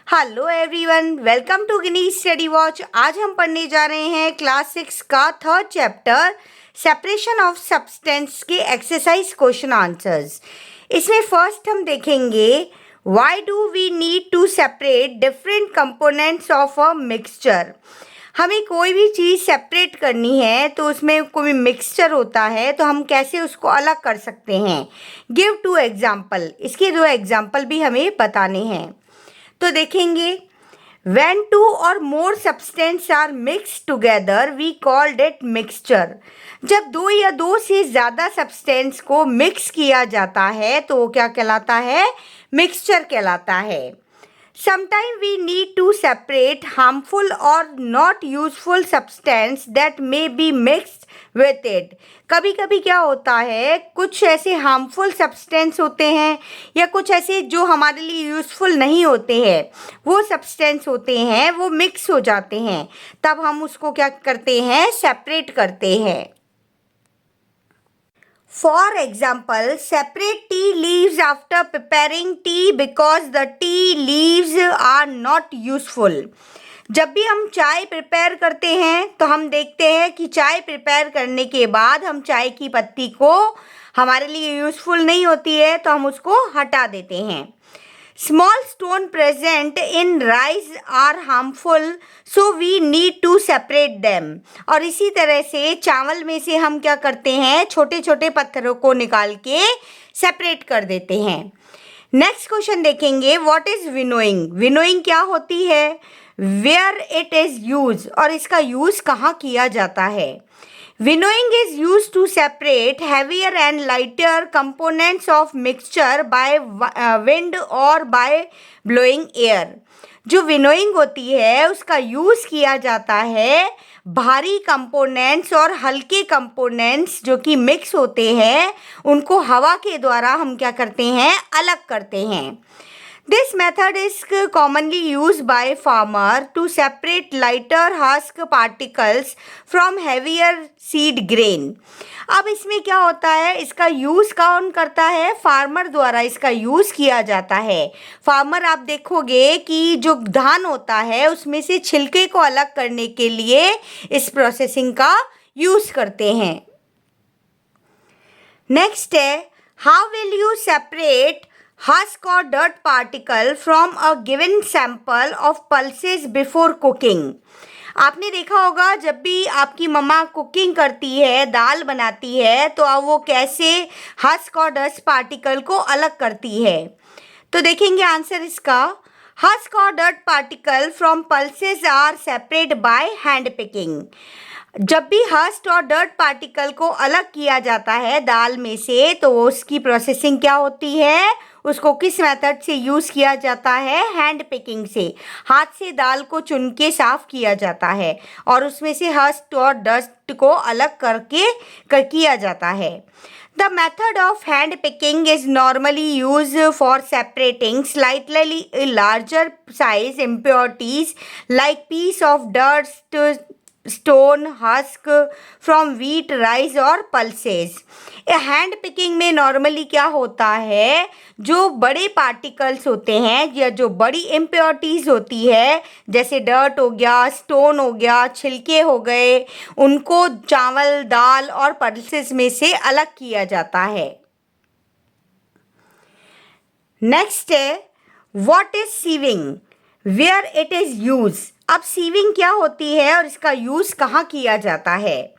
Hello everyone, welcome to Gini study watch. आज हम पढ़ने जा रहे हैं क्लास 6 का third chapter separation of substance के एक्सरसाइज क्वेश्चन आंसर्स। इसमें फर्स्ट हम देखेंगे why do we need to separate different components of a mixture. हमें कोई भी चीज़ सेपरेट करनी है तो उसमें कोई मिक्सचर होता है तो हम कैसे उसको अलग कर सकते हैं। गिव टू एग्जाम्पल, इसके 2 एग्जाम्पल भी हमें बताने हैं। तो देखेंगे when two or more substances are mixed together we called it mixture। जब 2 या 2 से ज़्यादा सब्सटेंस को मिक्स किया जाता है तो वो क्या कहलाता है? मिक्सचर कहलाता है। Sometimes we need to separate harmful or not useful substance that may be mixed with it। कभी कभी क्या होता है, कुछ ऐसे हार्मफुल सब्सटेंस होते हैं या कुछ ऐसे जो हमारे लिए यूज़फुल नहीं होते हैं, वो सब्सटेंस होते हैं, वो मिक्स हो जाते हैं, तब हम उसको क्या करते हैं? सेपरेट करते हैं। For example, separate tea leaves after preparing tea because the tea leaves are not useful। जब भी हम चाय प्रिपेयर करते हैं तो हम देखते हैं कि चाय प्रिपेयर करने के बाद हम चाय की पत्ती को हमारे लिए यूज़फुल नहीं होती है तो हम उसको हटा देते हैं। Small stone present in rice are harmful, so we need to separate them। और इसी तरह से चावल में से हम क्या करते हैं? छोटे छोटे पत्थरों को निकाल के सेपरेट कर देते हैं। नेक्स्ट क्वेश्चन देखेंगे, व्हाट इज विनोइंग। विनोइंग क्या होती है? वेयर इट इज यूज, और इसका यूज कहाँ किया जाता है? Winnowing is used to separate heavier and lighter components of mixture by wind or by blowing air। जो विनोइंग होती है उसका यूज़ किया जाता है भारी कंपोनेंट्स और हल्के कंपोनेंट्स जो कि मिक्स होते हैं, उनको हवा के द्वारा हम क्या करते हैं? अलग करते हैं। This method is commonly used by farmer to separate lighter husk particles from heavier seed grain। अब इसमें क्या होता है? इसका यूज़ कौन करता है? फार्मर द्वारा इसका यूज़ किया जाता है। फार्मर आप देखोगे कि जो धान होता है उसमें से छिलके को अलग करने के लिए इस प्रोसेसिंग का यूज़ करते हैं। नेक्स्ट है, how will you separate husk or dirt particle from a given sample of pulses before cooking। आपने देखा होगा जब भी आपकी मम्मा कुकिंग करती है, दाल बनाती है, तो अब वो कैसे हस्क और डस्ट पार्टिकल को अलग करती है। तो देखेंगे आंसर इसका, हस्क और dust particle from pulses are separate by hand picking. जब भी हस्ट और डर्ट पार्टिकल को अलग किया जाता है दाल में से तो उसकी प्रोसेसिंग क्या होती है? उसको किस मेथड से यूज़ किया जाता है? हैंड पिकिंग से। हाथ से दाल को चुन के साफ़ किया जाता है और उसमें से हस्ट और डस्ट को अलग करके किया जाता है। The method of hand picking is normally used for separating slightly larger size impurities like piece of dirt, stone, husk from wheat, rice और पल्सेस। हैंड पिकिंग में नॉर्मली क्या होता है? जो बड़े पार्टिकल्स होते हैं या जो बड़ी इम्प्योरिटीज़ होती है, जैसे डर्ट हो गया, स्टोन हो गया, छिलके हो गए, उनको चावल, दाल और पल्सेस में से अलग किया जाता है। नेक्स्ट है, what is sieving, where it is use. अब सीविंग क्या होती है और इसका यूज़ कहाँ किया जाता है?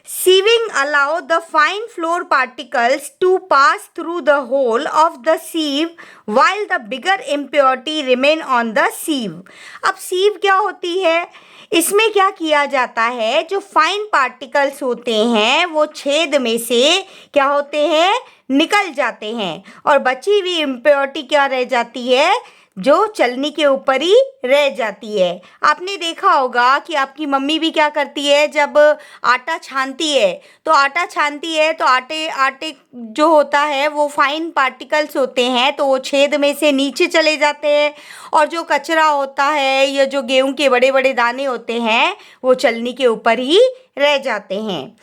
Sieving allow the fine flour particles to pass through the hole of the sieve while the bigger impurity remain on the sieve. अब सीव क्या होती है? इसमें क्या किया जाता है? जो फाइन पार्टिकल्स होते हैं वो छेद में से क्या होते हैं? निकल जाते हैं और बची हुई इम्प्योरिटी क्या रह जाती है? जो चलनी के ऊपर ही रह जाती है। आपने देखा होगा कि आपकी मम्मी भी क्या करती है, जब आटा छानती है तो आटे जो होता है वो फाइन पार्टिकल्स होते हैं तो वो छेद में से नीचे चले जाते हैं और जो कचरा होता है या जो गेहूं के बड़े बड़े दाने होते हैं वो चलनी के ऊपर ही रह जाते हैं।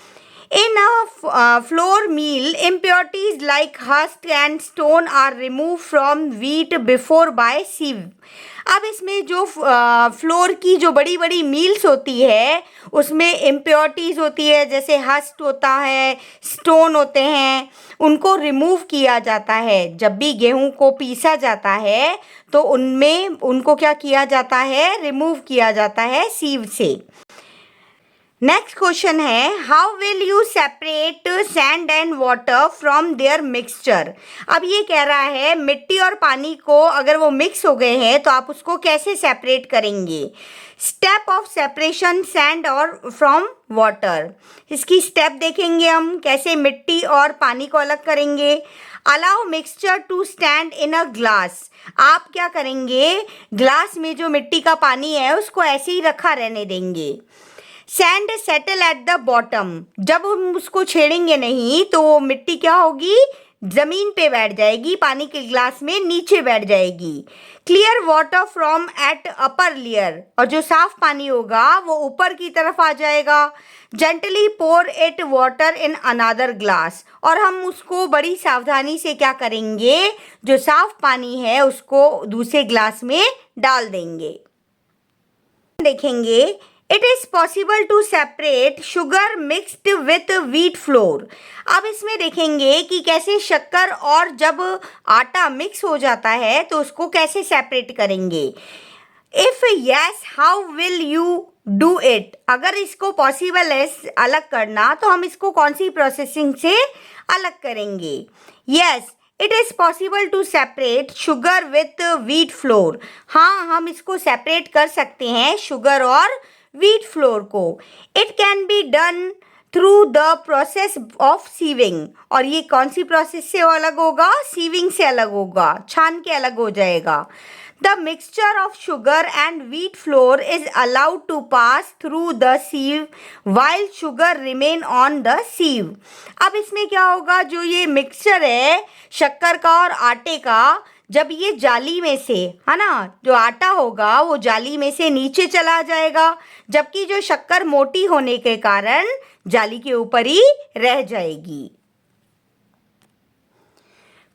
In a flour meal, impurities like husk and stone are removed from wheat before by sieve. अब इसमें जो फ्लोर की जो बड़ी बड़ी मील्स होती है उसमें इम्प्योरिटीज़ होती है, जैसे हस्ट होता है, स्टोन होते हैं, उनको रिमूव किया जाता है। जब भी गेहूं को पीसा जाता है तो उनमें उनको क्या किया जाता है, रिमूव किया जाता है सीव से। नेक्स्ट क्वेश्चन है, how will you separate sand and water from their mixture. अब ये कह रहा है मिट्टी और पानी को अगर वो मिक्स हो गए हैं तो आप उसको कैसे सेपरेट करेंगे। स्टेप ऑफ सेपरेशन सैंड और फ्रॉम वाटर, इसकी स्टेप देखेंगे हम कैसे मिट्टी और पानी को अलग करेंगे। Allow mixture to stand in a glass, आप क्या करेंगे, ग्लास में जो मिट्टी का पानी है उसको ऐसे ही रखा रहने देंगे। Sand settle at the bottom, जब हम उसको छेड़ेंगे नहीं तो वो मिट्टी क्या होगी, जमीन पे बैठ जाएगी, पानी के ग्लास में नीचे बैठ जाएगी। Clear water from at upper layer, और जो साफ पानी होगा वो ऊपर की तरफ आ जाएगा। Gently pour it water in another glass, और हम उसको बड़ी सावधानी से क्या करेंगे, जो साफ पानी है उसको दूसरे ग्लास में डाल देंगे। देखेंगे it is possible to separate sugar mixed with wheat flour. अब इसमें देखेंगे कि कैसे शक्कर और जब आटा मिक्स हो जाता है तो उसको कैसे सेपरेट करेंगे। If yes how will you do it, अगर इसको पॉसिबल है अलग करना तो हम इसको कौन सी प्रोसेसिंग से अलग करेंगे। Yes it is possible to separate sugar with wheat flour, हाँ हम इसको सेपरेट कर सकते हैं शुगर और व्हीट फ्लोर को। It can be done through the process of sieving, और ये कौन सी प्रोसेस से अलग होगा, सीविंग से अलग होगा, छान के अलग हो जाएगा। The mixture of sugar and wheat flour is allowed to pass through the sieve while sugar remain on the sieve. अब इसमें क्या होगा, जो ये मिक्सचर है शक्कर का और आटे का, जब ये जाली में से है ना, जो आटा होगा वो जाली में से नीचे चला जाएगा, जबकि जो शक्कर मोटी होने के कारण जाली के ऊपर ही रह जाएगी।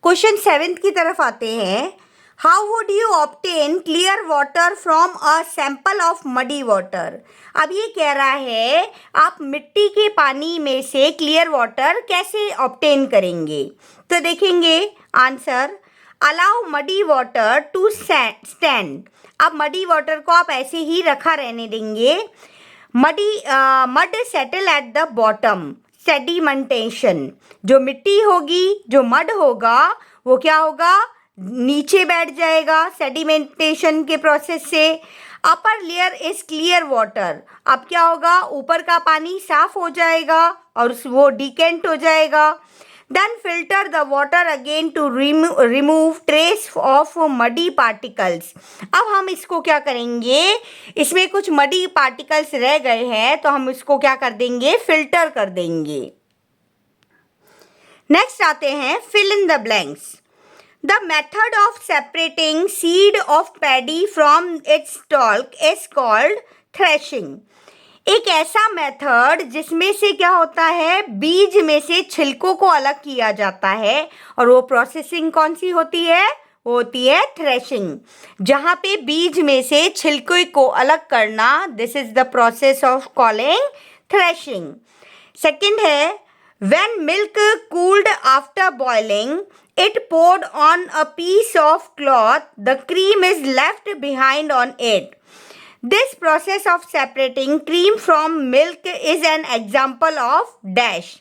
क्वेश्चन 7 की तरफ आते हैं। How would you obtain clear water from a sample of muddy water. अब ये कह रहा है आप मिट्टी के पानी में से क्लियर वाटर कैसे ऑब्टेन करेंगे। तो देखेंगे answer, allow muddy water to stand. अब मडी वाटर को आप ऐसे ही रखा रहने देंगे। Mud settle at the bottom, sedimentation, जो मिट्टी होगी, जो मड होगा वो क्या होगा, नीचे बैठ जाएगा सेडिमेंटेशन के प्रोसेस से। Upper layer is clear water, अब क्या होगा, ऊपर का पानी साफ हो जाएगा और वो डिकेंट हो जाएगा। Then filter the water again to remove trace of muddy particles. अब हम इसको क्या करेंगे, इसमें कुछ मडी पार्टिकल्स रह गए हैं तो हम इसको क्या कर देंगे, फिल्टर कर देंगे। नेक्स्ट आते हैं fill in the blanks. The method of separating seed of paddy from its stalk is called threshing. एक ऐसा मेथड जिसमें से क्या होता है, बीज में से छिलकों को अलग किया जाता है, और वो प्रोसेसिंग कौन सी होती है, वो होती है थ्रेशिंग। जहाँ पे बीज में से छिलके को अलग करना, this is the process of calling threshing. Second है, when milk cooled after boiling it poured on a piece of cloth, the cream is left behind on it. This process of separating cream from milk is an example of dash.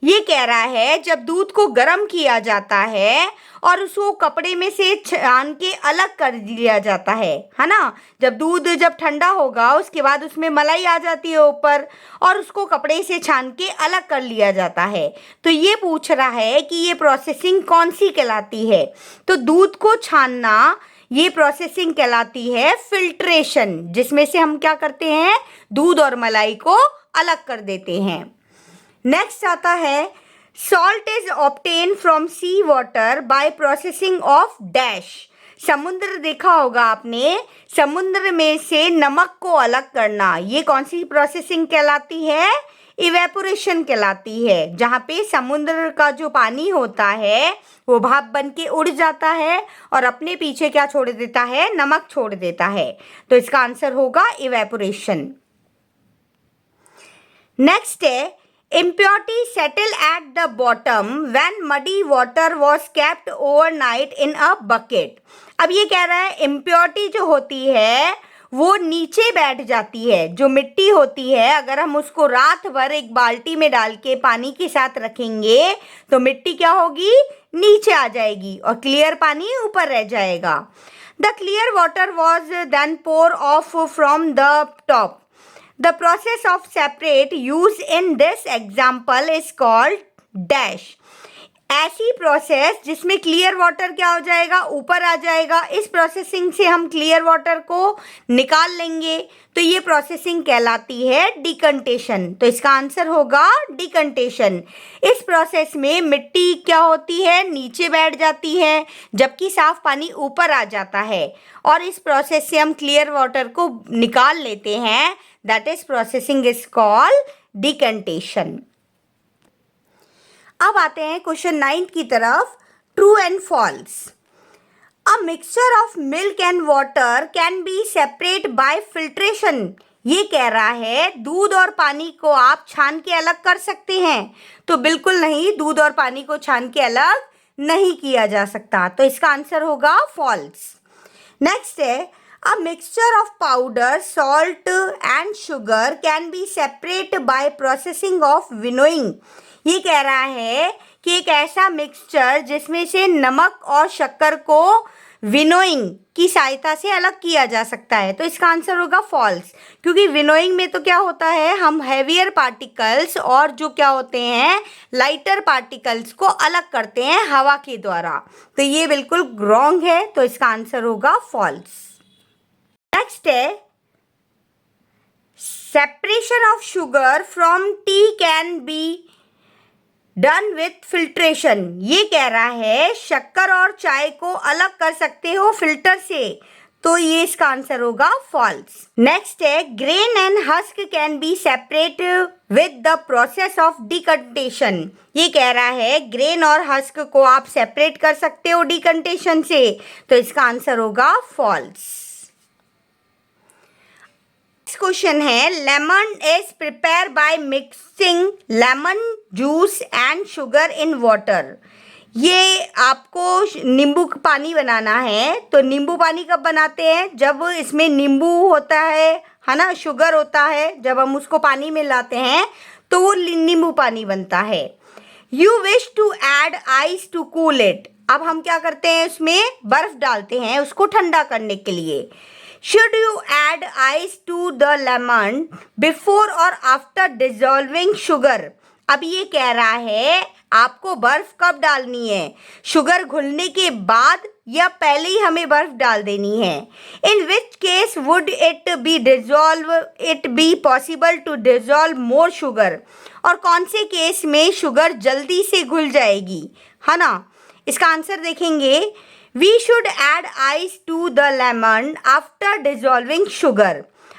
ये कह रहा है जब दूध को गर्म किया जाता है और उसको कपड़े में से छान के अलग कर दिया जाता है ना। जब दूध जब ठंडा होगा उसके बाद उसमें मलाई आ जाती है ऊपर, और उसको कपड़े से छान के अलग कर लिया जाता है। तो ये पूछ रहा है कि ये प्रोसेसिंग कौन सी कहलाती है। तो दूध को छानना ये प्रोसेसिंग कहलाती है फिल्ट्रेशन, जिसमें से हम क्या करते हैं, दूध और मलाई को अलग कर देते हैं। नेक्स्ट आता है, salt is obtain from sea water by processing of dash. समुद्र देखा होगा आपने, समुद्र में से नमक को अलग करना, ये कौन सी प्रोसेसिंग कहलाती है, इवेपोरेशन कहलाती है, जहाँ पे समुद्र का जो पानी होता है वो भाप बन के उड़ जाता है और अपने पीछे क्या छोड़ देता है, नमक छोड़ देता है। तो इसका आंसर होगा इवेपोरेशन। नेक्स्ट है impurity settle at the bottom when muddy water was kept overnight in a bucket। अब ये कह रहा है impurity जो होती है वो नीचे बैठ जाती है। जो मिट्टी होती है अगर हम उसको रात भर एक बाल्टी में डाल के पानी के साथ रखेंगे तो मिट्टी क्या होगी, नीचे आ जाएगी और क्लियर पानी ऊपर रह जाएगा। The clear water was then pour off from the top. The process of separate used in this example is called dash। ऐसी प्रोसेस जिसमें क्लियर वाटर क्या हो जाएगा, ऊपर आ जाएगा। इस प्रोसेसिंग से हम क्लियर वाटर को निकाल लेंगे तो ये प्रोसेसिंग कहलाती है डिकंटेशन। तो इसका आंसर होगा डिकंटेशन। इस प्रोसेस में मिट्टी क्या होती है, नीचे बैठ जाती है, जबकि साफ पानी ऊपर आ जाता है और इस प्रोसेस से हम क्लियर वाटर को निकाल लेते हैं। That is processing is called decantation. अब आते हैं क्वेश्चन 9 की तरफ। True and false. A mixture of milk and water can be separate by filtration. ये कह रहा है दूध और पानी को आप छान के अलग कर सकते हैं। तो बिल्कुल नहीं, दूध और पानी को छान के अलग नहीं किया जा सकता। तो इसका आंसर होगा फॉल्स। नेक्स्ट है अ mixture of powder, salt and sugar cane be separate bye processing of winnowing. ये कह रहा है कि एक ऐसा मिक्सचर जिसमें से नमक और शक्कर को विनोइंग की सहायता से अलग किया जा सकता है। तो इसका आंसर होगा फॉल्स, क्योंकि विनोइंग में तो क्या होता है, हम हैवियर पार्टिकल्स और जो क्या होते हैं लाइटर पार्टिकल्स को अलग करते हैं हवा के द्वारा। तो ये बिल्कुल रॉन्ग है। तो इसका आंसर होगा फॉल्स। नेक्स्ट है separation of sugar from T can be done with filtration. ये कह रहा है शक्कर और चाय को अलग कर सकते हो फिल्टर से। तो ये इसका आंसर होगा फॉल्स। नेक्स्ट है grain and husk can be separate with the process of decantation. ये कह रहा है ग्रेन और हस्क को आप सेपरेट कर सकते हो डिकंटेशन से। तो इसका आंसर होगा फॉल्स। क्वेश्चन है lemon is prepare by mixing lemon juice and sugar in water. ये आपको नींबू पानी बनाना है। तो नींबू पानी कब बनाते हैं, जब इसमें नींबू होता है ना, शुगर होता है। जब हम उसको पानी में लाते हैं तो वो नींबू पानी बनता है। You wish to add ice to cool it. अब हम क्या करते हैं, उसमें बर्फ डालते हैं उसको ठंडा करने के लिए। Should you add ice to the lemon before or after dissolving sugar? अब ये कह रहा है आपको बर्फ कब डालनी है, शुगर घुलने के बाद या पहले ही हमें बर्फ डाल देनी है। In which case would it be possible to dissolve more sugar? और कौन से केस में शुगर जल्दी से घुल जाएगी, है ना। इसका आंसर देखेंगे We should add ice to the lemon after dissolving sugar।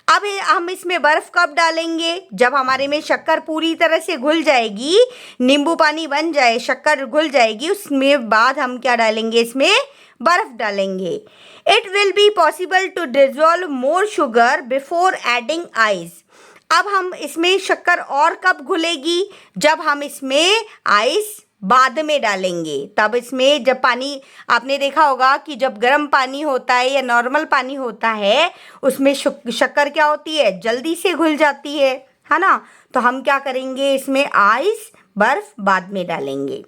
अब हम इसमें बर्फ कब डालेंगे, जब हमारे में शक्कर पूरी तरह से घुल जाएगी, नींबू पानी बन जाए, शक्कर घुल जाएगी, उसमें बाद हम क्या डालेंगे, इसमें बर्फ डालेंगे। It will be possible to dissolve more sugar before adding ice। अब हम इसमें शक्कर और कब घुलेगी, जब हम इसमें आइस बाद में डालेंगे। तब इसमें जब पानी, आपने देखा होगा कि जब गर्म पानी होता है या नॉर्मल पानी होता है उसमें शक्कर क्या होती है, जल्दी से घुल जाती है ना। तो हम क्या करेंगे, इसमें आइस बर्फ बाद में डालेंगे।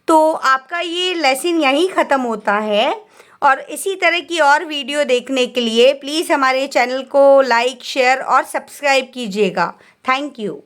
तो आपका ये लेसन यहीं ख़त्म होता है। और इसी तरह की और वीडियो देखने के लिए प्लीज़ हमारे चैनल को लाइक, शेयर और सब्सक्राइब कीजिएगा। Thank you.